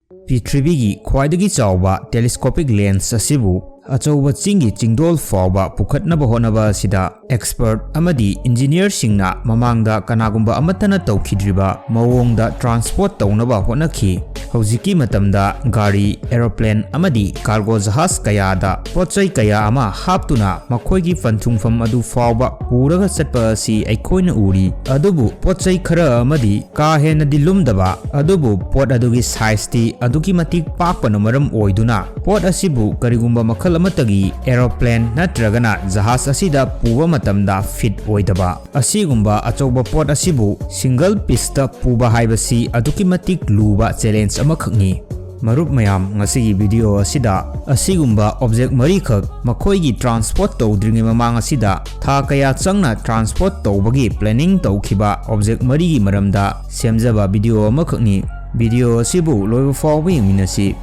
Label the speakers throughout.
Speaker 1: Prithivigi khwaidagi chawba telescopic lens asibu achauba chingi chingdol fawba pukhatnaba honaba asida expert amadi engineer singna mamangda kanagumba amatana tawkhidriba mawongda transport tawnaba honakhi hojiki matamda gari aeroplane amadi cargo jahaz kayada pochai kaya ama haptuna makhoigi fanthungfam adu fawba puraga chatpa asi aikoina uri adubu pochai khara amadi ka hena dilumdaba adubu pot adugi size ti adugi matik pakpana maram oiduna pot asibu karigumba makhal amatagi aeroplane natragana jahaz asida puba matamda fit oidaba asigumba achauba pot asibu single piece ta puba haibasi adugi matik luba challenge amakhakni marup mayam ngasigi video asida asigumba object mari khak makhoigi transport tawdringi mamang asida tha kaya changna transport tawbagi planning tawkhiba object mari gi maramda semjaba video amakhakni video asibu loiba fawba yengminasi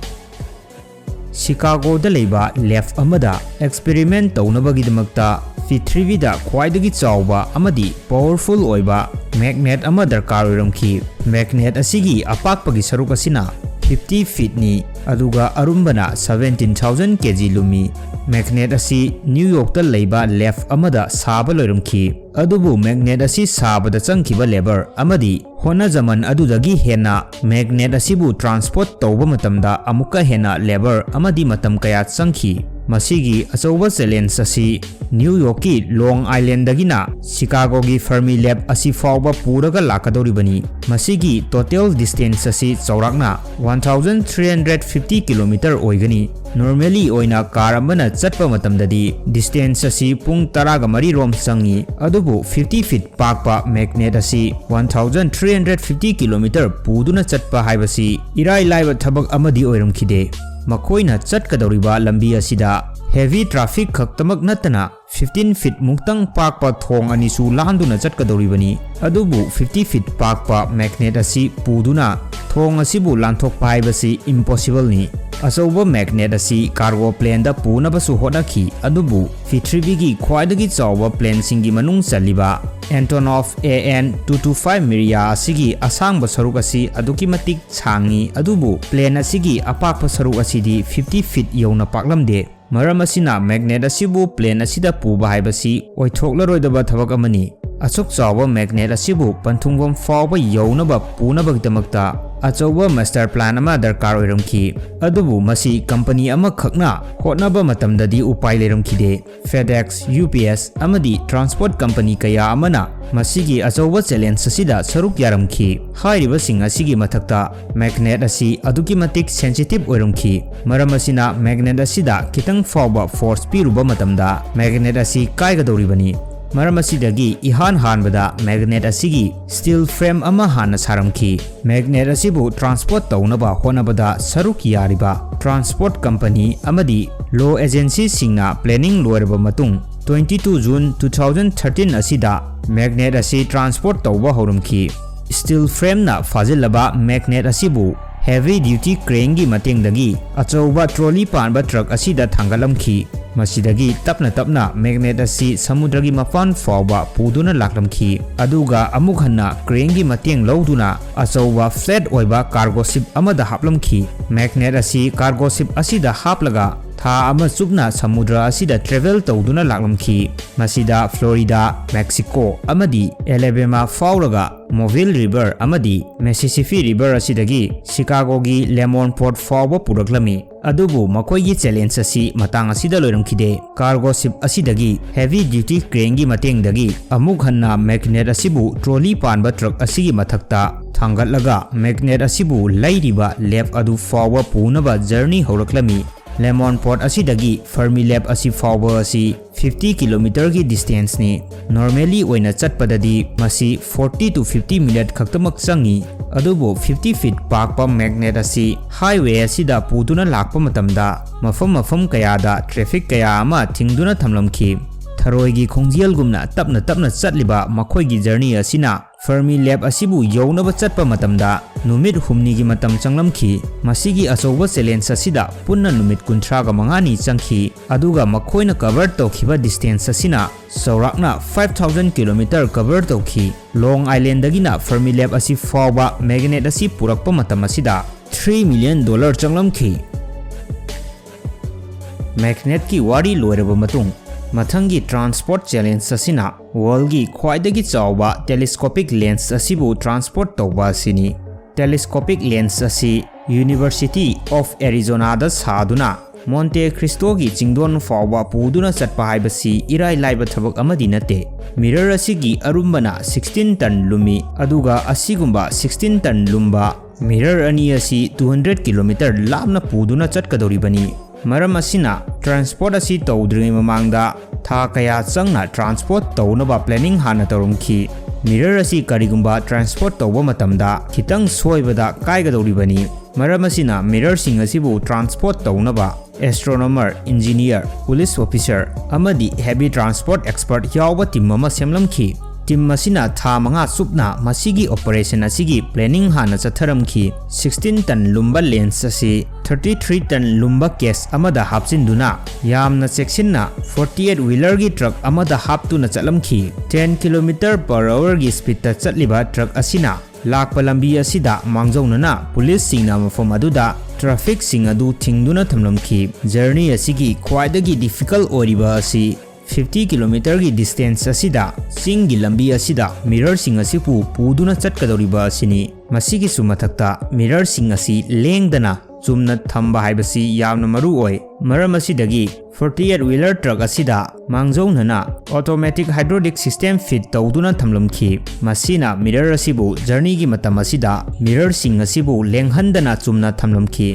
Speaker 1: Chicago da leiba left amada experiment tawnabagi damakta Prithvi da khwaidagi chawba amadi powerful oiba magnet ama darkar oiramki magnet asigi apakpagi saruk asina 50 feet ni aduga arumbana 17,000 kg lumi magnet asi New York da leiba left amada saba loiramki adubu magnet asi sabada changkiba labor amadi hona zaman adudagi hena magnet asibu transport tawba matamda amuka hena labor amadi matam kaya changki masigi achauba challenge asi New York ki Long Island dagina Chicago gi Fermi Lab asi fawba puraga lakadoribani masigi total distance asi chaurakna 1350 km oigani normally oina car amana chatpa matamdadi distance asi pung 13 rom changi adubu 50 feet pakpa magnet asi 1350 km puduna chatpa haibasi irai laiba thabak amadi oiramkhide makoina chatkadoriba lambi asida heavy traffic khaktamak natana 15 feet muktang pakpa thong anisu landuna chatkadoribani adubu 50 feet pakpa magnet asi puduna thong asibu lanthokpa haibasi impossible ni achauba magnet asi cargo plane da punabasu hodakhi adubu Prithvi gi khwaidagi chawba plane singi manung chaliba Antonov AN225 Miria asigi asangba saruk asi aduki matik changi adubu plane asigi apakpa saruk asidi 50 feet yona paklamde maram asina magnet asibu plane asida puba haibasi oithoklaroidaba thabak amani achuk chawba magnet asibu panthungwam fawba younaba punabagdamakta achauba master plan ama darkar oiramki adubu masi company ama khakna hotnaba matamdadi upai leramkhide FedEx UPS amadi transport company kaya amana masigi achauba challenge asida saruk yaramki hairiba sing asigi mathakta magnet asi aduki matik sensitive oiramki maram asina magnet asida kitang fawba force piruba matamda magnet asi kaigadoribani maram asidagi ihan hanbada magnet asigi steel frame ama hana saramki magnet asibu transport tawnaba honabada saruk yariba transport company amadi law agency singna planning loiraba matung 22 June 2013 asida magnet asi transport tawba horamki steel frame na fazilaba magnet asibu heavy duty crane gi matengdagi achauba trolley panba truck asida thangalamki masidagi tapna magnet asi samudragi mafan fawba puduna laklamki aduga amuk hanna crane gi mateng lawduna achauba flat oiba cargo ship amada haplamki magnet asi cargo ship asida haplaga tha ama chupna samudra asida travel tawduna laklamki masida Florida Mexico amadi Alabama fawraga Mobile River amadi Mississippi River asidagi Chicago gi Lemon Port fawba puraklami adubu makoigi challenge asi matang asida loiramkhide cargo ship asidagi heavy duty crane gi matengdagi amuk hanna magnet asibu trolley panba truck asigi mathakta thangatlaga magnet asibu lairiba lab adu fawba punaba journey horaklami Lemon Port asidagi Fermi Lab asi fawba asi 50 km ki distance ni normally oina chatpadadi masi 40 to 50 minute khaktamak changi adubu 50 feet pakpa magnet asi highway asida puduna lakpa matamda mafam kayada traffic kaya ama thingduna thamlamki tharoigi khongjel gumna tapna chatliba makhoigi journey asina Fermi Lab asibu younaba chatpa matamda numit humni gi matam changlamki masigi achauba challenge asida punna numit 35 changki aduga makhoina cover tokhiba distance asina saurakna 5000 km cover tokhi Long Island dagina Fermi Lab asi fawba magnet asi purakpa matam asida $3 million चंगलमखी magnet की वारी लोरबा मतुंग मथंगी transport challenge असिना world की ख्वाइदगी चावबा टेलीस्कोपिक लेंस असिबु ट्रांसपोर्ट तौबा असिनी टेलीस्कोपिक लेंस असी यूनिवर्सिटी ऑफ एरिजोना दा सादुना मोंटे क्रिस्टो की चिंगदोन फावबा पुदुना चटपा हाइबसी इराई लाइबा थबक अमदि नते मिरर असिगी अरुंबना 16 टन लुमी अदुगा असिगुंबा 16 टन लुम्बा मिरर अनी असी 200 किलोमीटर लापना पुदुना चटकदौरिबनी मरम असिना ट्रांसपोर्ट असी तौद्रिङै ममांगदा था कया चंगना ट्रांसपोर्ट तौनबा प्लानिंग हाना तौरमखी मिरर असी करिगुंबा ट्रांसपोर्ट तौबा मतमदा खितंग सोयबदा कायगदौरिबनी मरम असिना मिरर सिंग असिबु ट्रांसपोर्ट तौनबा एस्ट्रोनॉमर इंजीनियर पुलिस ऑफिसर अमदी हेवी ट्रांसपोर्ट एक्सपर्ट यावबा टीम अमा सेमलमखी टीम मसिना था मंगा सुपना मसिगी ऑपरेशन असिगी प्लानिंग हाना चथरमखी 16 टन लुम्बा लेंस असी 33 टन लुम्बा केस अमदा हापसिनदुना यामना सेक्शनना 48 व्हीलर की ट्रक अमदा हापतुना चलमखी 10 किलोमीटर पर आवर की स्पीड चटलिबा ट्रक असिना लाकपा लंबी असिदा मांगजौनना पुलिस सिंगना मफम अदुदा ट्रैफिक सिंग अदु थिंगदुना थमलमखी जर्नी असिगी ख्वाइदगी डिफिकल्ट ओरिबा असी 50 किलोमीटर की डिस्टेंस असिदा सिंग की लंबी असिदा मिरर सिंग असिपु पुदुना चटकदौरिबा असिनी मसिगी सुमथक्ता मिरर सिंग असी लेंगदना चुमना थंबा हाइबसी यामना मरु ओय मरम असिदगी 48 व्हीलर ट्रक असिदा मांगजौनना ऑटोमेटिक हाइड्रोलिक सिस्टम फिट तौदुना थमलमखी मसिना मिरर असिबु जर्नी की मतम असिदा मिरर सिंग असिबु लेंगहंदना चुमना थमलमखी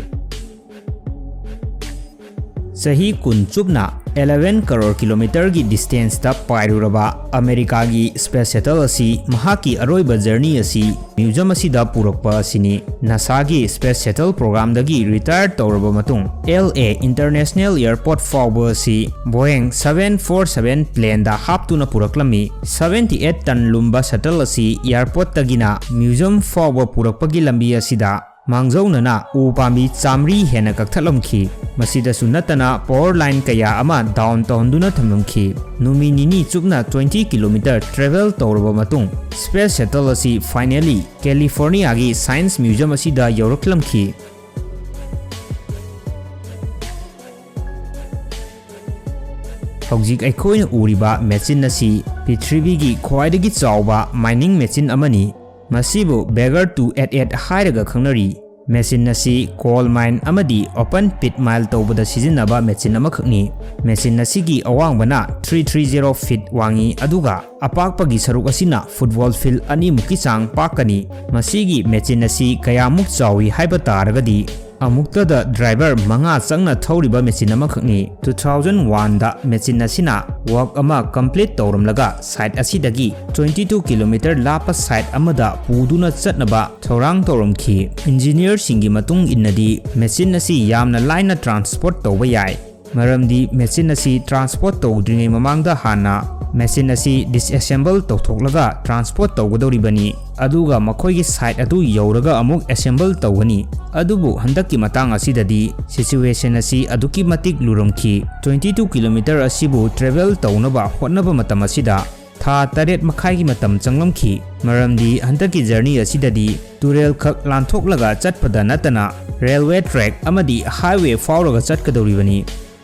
Speaker 1: सही कुन चुपना 11 करोड़ किलोमीटर की डिस्टेंस तक पायरुरबा अमेरिका की स्पेस शटल असी महाकी अरोइबा जर्नी असी म्यूजियम असिदा पुरकपा असिनी नासा की स्पेस शटल प्रोग्राम दगी रिटायर तौरबा मतुंग LA इंटरनेशनल एयरपोर्ट फाउबा असी बोइंग 747 प्लेन दा हापतुना पुरकलमी 78 टन लुम्बा शटल असी एयरपोर्ट तगिना म्यूजियम फाउबा पुरकपगी लंबी असिदा मांगजौनना उपामी चामरी हेना कक्थलमखी मसिदसु नतना पावर लाइन कया अमा डाउन तौहंदुना थमलमखी नुमी निनी चुपना 20 किलोमीटर ट्रेवल तौरबा मतुंग स्पेस शटल असी फाइनली कैलिफोर्निया की साइंस म्यूजियम असिदा यौरक्लमखी हौजिक अखोइना उरिबा मेचिन असी पृथ्वी की ख्वाइदगी चावबा माइनिंग मेचिन अमनी मसिबु बेगर 288 हाइरगा खंगनरी मेचिन असी कोल माइन अमदी ओपन पिट माइल तौबदा सिजिनबा मेचिन अमखनी मेचिन असिगी अवांगबना 330 फीट वांगी अदुगा अपाकपगी सरुक असिना फुटबॉल फील्ड अनि मुकी चांग पाकनी मसिगी मेचिन असी कयामुक चावी हाइबा तारगदी अमुक्तदा ड्राइवर मंगा चंगना थौरिबा मेचिन अमखनी 2001 दा मेचिन असिना वर्क अमा कंप्लीट तौरमलगा साइट असिदगी 22 किलोमीटर लापा साइट अमदा पुदुना चटनबा थौरांग तौरमखी इंजीनियर सिंगी मतुंग इन्नदी मेचिन असी यामना लाइना ट्रांसपोर्ट तौबा याय मरमदी मेचिन असी ट्रांसपोर्ट तौद्रिङै ममांगदा हाना मेचिन असी डिसएसेंबल तौथोकलगा ट्रांसपोर्ट तौगदौरिबनी अदुगा मखोइगी साइट अदु यौरगा अमुक एसेंबल तौगनी अदुबु हंदक्की मतांग असिददी सिचुएशन असी अदुकी मतिक लुरमखी 22 किलोमीटर असिबु ट्रेवल तौनबा होटनबा मतम असिदा था 8 मखाइगी मतम चंगलमखी मरमदी हंदक्की जर्नी असिददी तुरेल खक लांथोकलगा चटपदा नतना रेलवे ट्रैक अमदी हाईवे फाउरगा चटकदौरिबनी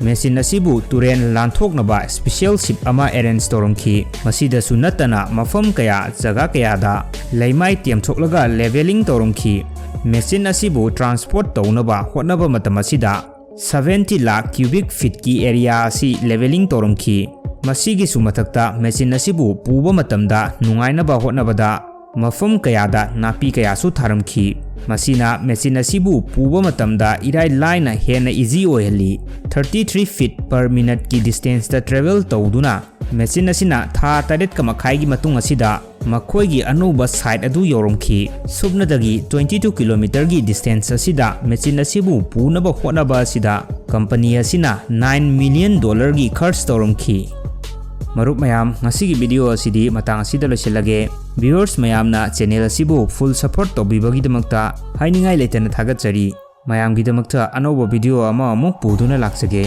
Speaker 1: मेचिन असिबु तुरेन लांथोकनबा स्पेशल शिप अमा अरेंज तौरमखी मसिदसु नतना मफम कया जगह कयादा लेमाई तेमथोकलगा लेवलिंग तौरमखी मेचिन असिबु ट्रांसपोर्ट तौनबा होटनबा मतम असिदा 70 लाख क्यूबिक फीट की एरिया असी लेवलिंग तौरमखी मसिगी सुमथक्ता मेचिन असिबु पुबा मतमदा नुंगाइनबा होटनबदा मफम कयादा नापी कयासु थारमखी मसिना मेचिन असिबु पुबा मतमदा इराई लाइना हेना इजी ओहली 33 फीट पर मिनट की डिस्टेंस दा ट्रेवल तौदुना मेचिन असिना था 8 का मखाइगी मतुंग असिदा मखोइगी अनोबा साइट अदु यौरमखी सुबनदगी 22 किलोमीटर की डिस्टेंस असिदा मेचिन असिबु पुनबा होटनबा असिदा कंपनी असिना $9 मिलियन की खर्च तौरमखी मरुप मयाम ngasi वीडियो असिदी मतंग असिदा लोइसिलगे व्यूअर्स मयामना चैनल असिबु फुल सपोर्ट तौबिबगिदमक्ता हाइनिंगाइ लेतना थागतचरी मयामगिदमक्ता अनोबा वीडियो अमा अमुक पुदुना लाक्सगे।